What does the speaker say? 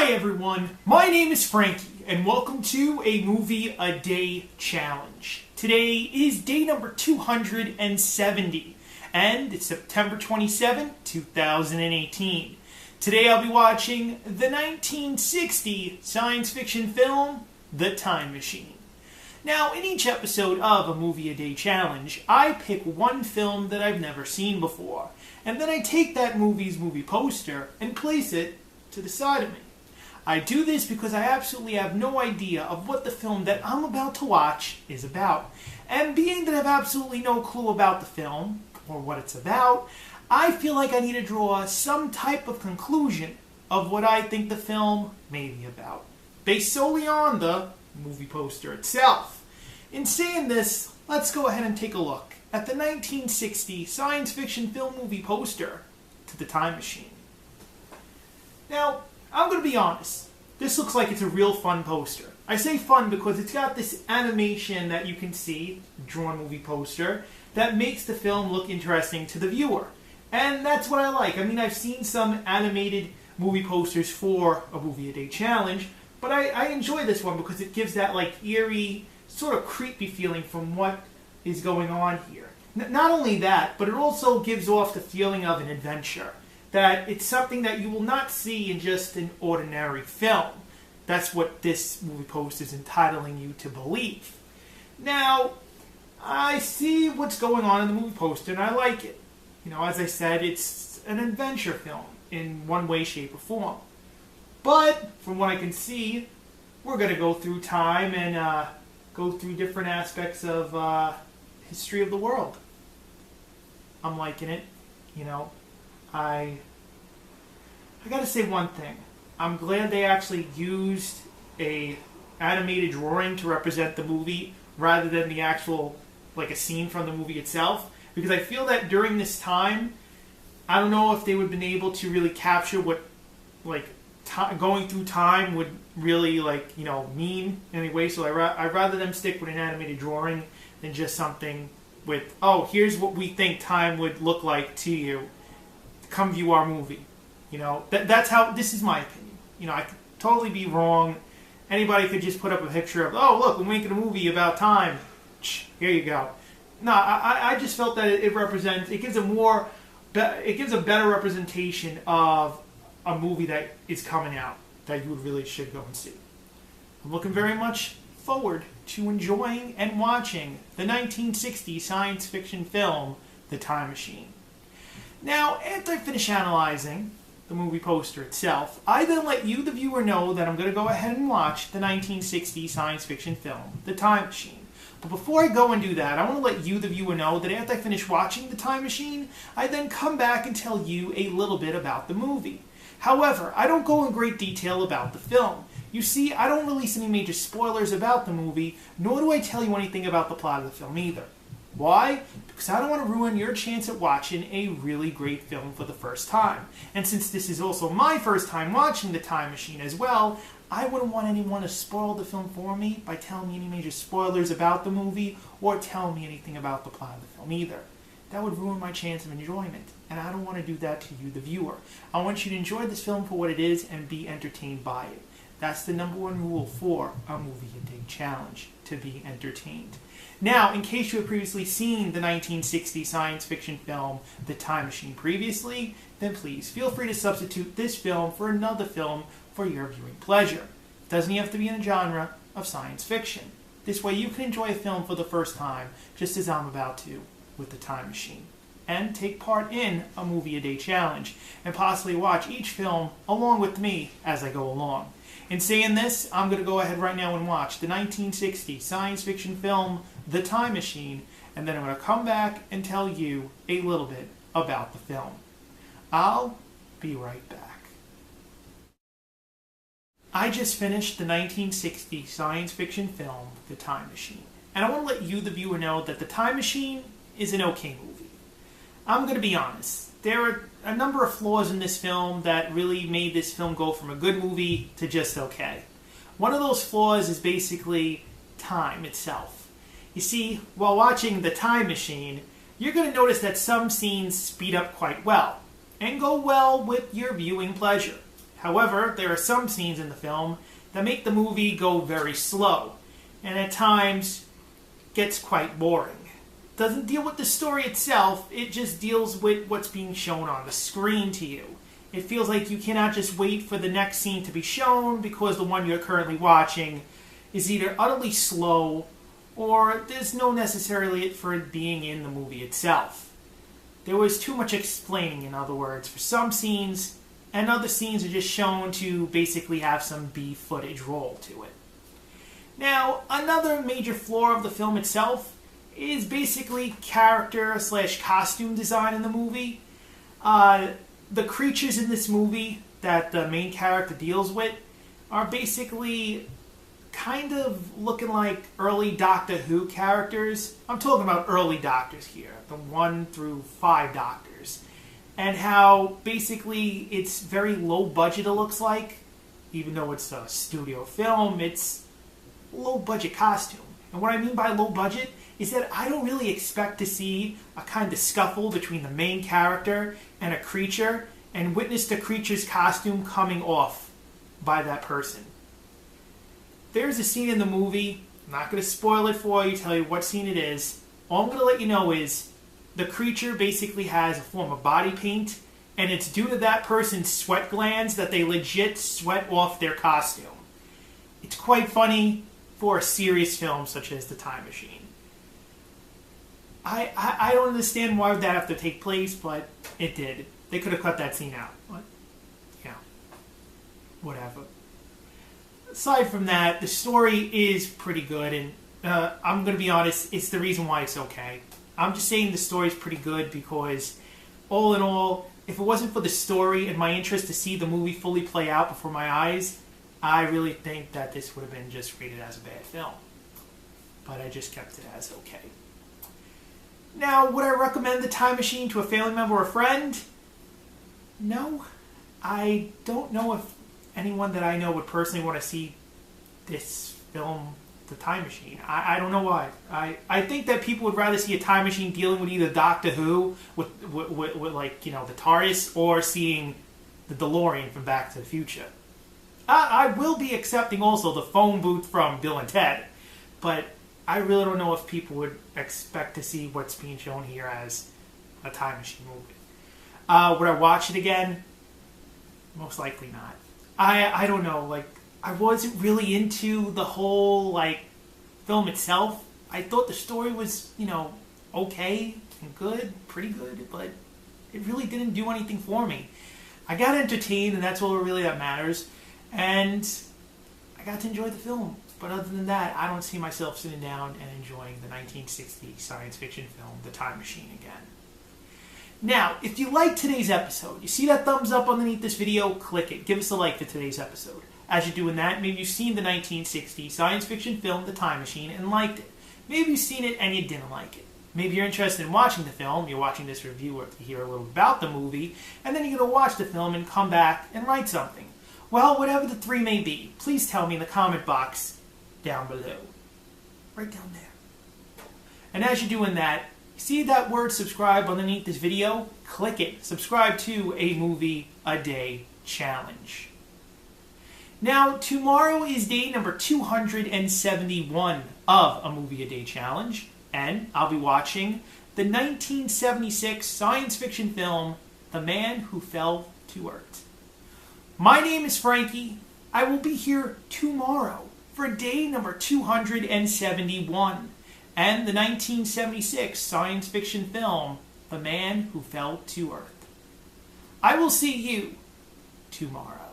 Hi everyone, my name is Frankie and welcome to a movie a day challenge. Today is day number 270 and it's September 27, 2018. Today I'll be watching the 1960 science fiction film, The Time Machine. Now, in each episode of a movie a day challenge, I pick one film that I've never seen before, and then I take that movie's movie poster and place it to the side of me. I do this because I absolutely have no idea of what the film that I'm about to watch is about. And being that I have absolutely no clue about the film, or what it's about, I feel like I need to draw some type of conclusion of what I think the film may be about, based solely on the movie poster itself. In saying this, let's go ahead and take a look at the 1960 science fiction film movie poster to The Time Machine. Now, I'm going to be honest, this looks like it's a real fun poster. I say fun because it's got this animation that you can see, drawn movie poster, that makes the film look interesting to the viewer. And that's what I like. I mean, I've seen some animated movie posters for a movie a day challenge, but I enjoy this one because it gives that like eerie, sort of creepy feeling from what is going on here. Not only that, but it also gives off the feeling of an adventure. That it's something that you will not see in just an ordinary film. That's what this movie poster is entitling you to believe. Now, I see what's going on in the movie poster and I like it. You know, as I said, it's an adventure film in one way, shape, or form. But, from what I can see, we're going to go through time and go through different aspects of history of the world. I'm liking it, you know. I gotta say one thing. I'm glad they actually used a animated drawing to represent the movie rather than the actual, like a scene from the movie itself. Because I feel that during this time, I don't know if they would have been able to really capture what, like, going through time would really, like, you know, mean in any way. So I'd rather them stick with an animated drawing than just something with, oh, here's what we think time would look like to you. Come view our movie. You know, that's how, this is my opinion. You know, I could totally be wrong. Anybody could just put up a picture of, oh, look, we're making a movie about time. Here you go. No, I just felt that it represents, it gives a better representation of a movie that is coming out that you really should go and see. I'm looking very much forward to enjoying and watching the 1960 science fiction film, The Time Machine. Now, after I finish analyzing the movie poster itself, I then let you, the viewer, know that I'm going to go ahead and watch the 1960 science fiction film, The Time Machine. But before I go and do that, I want to let you, the viewer, know that after I finish watching The Time Machine, I then come back and tell you a little bit about the movie. However, I don't go in great detail about the film. You see, I don't release any major spoilers about the movie, nor do I tell you anything about the plot of the film either. Why? Because I don't want to ruin your chance at watching a really great film for the first time. And since this is also my first time watching The Time Machine as well, I wouldn't want anyone to spoil the film for me by telling me any major spoilers about the movie or telling me anything about the plot of the film either. That would ruin my chance of enjoyment, and I don't want to do that to you, the viewer. I want you to enjoy this film for what it is and be entertained by it. That's the number one rule for a movie a day challenge, to be entertained. Now, in case you have previously seen the 1960 science fiction film, The Time Machine, previously, then please feel free to substitute this film for another film for your viewing pleasure. It doesn't have to be in the genre of science fiction. This way you can enjoy a film for the first time, just as I'm about to with The Time Machine, and take part in a movie a day challenge, and possibly watch each film along with me as I go along. In saying this, I'm going to go ahead right now and watch the 1960 science fiction film, The Time Machine, and then I'm going to come back and tell you a little bit about the film. I'll be right back. I just finished the 1960 science fiction film, The Time Machine, and I want to let you, the viewer, know that The Time Machine is an okay movie. I'm going to be honest. There are a number of flaws in this film that really made this film go from a good movie to just okay. One of those flaws is basically time itself. You see, while watching The Time Machine, you're going to notice that some scenes speed up quite well and go well with your viewing pleasure. However, there are some scenes in the film that make the movie go very slow, and at times gets quite boring. It doesn't deal with the story itself, it just deals with what's being shown on the screen to you. It feels like you cannot just wait for the next scene to be shown because the one you're currently watching is either utterly slow or there's no necessarily for it being in the movie itself. There was too much explaining, in other words, for some scenes, and other scenes are just shown to basically have some B footage roll to it. Now, another major flaw of the film itself is basically character/costume design in the movie. The creatures in this movie that the main character deals with are basically kind of looking like early Doctor Who characters. I'm talking about early Doctors here, the 1 through 5 Doctors. And how basically it's very low budget, it looks like. Even though it's a studio film, it's low budget costume. And what I mean by low budget is that I don't really expect to see a kind of scuffle between the main character and a creature and witness the creature's costume coming off by that person. There's a scene in the movie, I'm not going to spoil it for you, tell you what scene it is. All I'm going to let you know is the creature basically has a form of body paint, and it's due to that person's sweat glands that they legit sweat off their costume. It's quite funny for a serious film such as The Time Machine. I don't understand why would that have to take place, but it did. They could have cut that scene out. But, yeah, whatever. Aside from that, the story is pretty good, and I'm going to be honest, it's the reason why it's okay. I'm just saying the story is pretty good because, all in all, if it wasn't for the story and my interest to see the movie fully play out before my eyes, I really think that this would have been just rated as a bad film. But I just kept it as okay. Now, would I recommend The Time Machine to a family member or a friend? No. I don't know if anyone that I know would personally want to see this film, The Time Machine. I don't know why. I think that people would rather see a time machine dealing with either Doctor Who, with like, you know, the TARDIS, or seeing the DeLorean from Back to the Future. I will be accepting also the phone booth from Bill and Ted, but I really don't know if people would expect to see what's being shown here as a time machine movie. Would I watch it again? Most likely not. I don't know, like, I wasn't really into the whole, like, film itself. I thought the story was, you know, okay and good, pretty good, but it really didn't do anything for me. I got entertained, and that's all really that matters, and I got to enjoy the film. But other than that, I don't see myself sitting down and enjoying the 1960 science fiction film, The Time Machine, again. Now, if you liked today's episode, you see that thumbs up underneath this video, click it. Give us a like for today's episode. As you're doing that, maybe you've seen the 1960 science fiction film, The Time Machine, and liked it. Maybe you've seen it and you didn't like it. Maybe you're interested in watching the film, you're watching this review or to hear a little about the movie, and then you're going to watch the film and come back and write something. Well, whatever the three may be, please tell me in the comment box down below. Right down there. And as you're doing that, see that word subscribe underneath this video? Click it. Subscribe to a Movie a Day Challenge. Now, tomorrow is day number 271 of a Movie a Day Challenge, and I'll be watching the 1976 science fiction film, The Man Who Fell to Earth. My name is Frankie. I will be here tomorrow for day number 271 and the 1976 science fiction film, The Man Who Fell to Earth. I will see you tomorrow.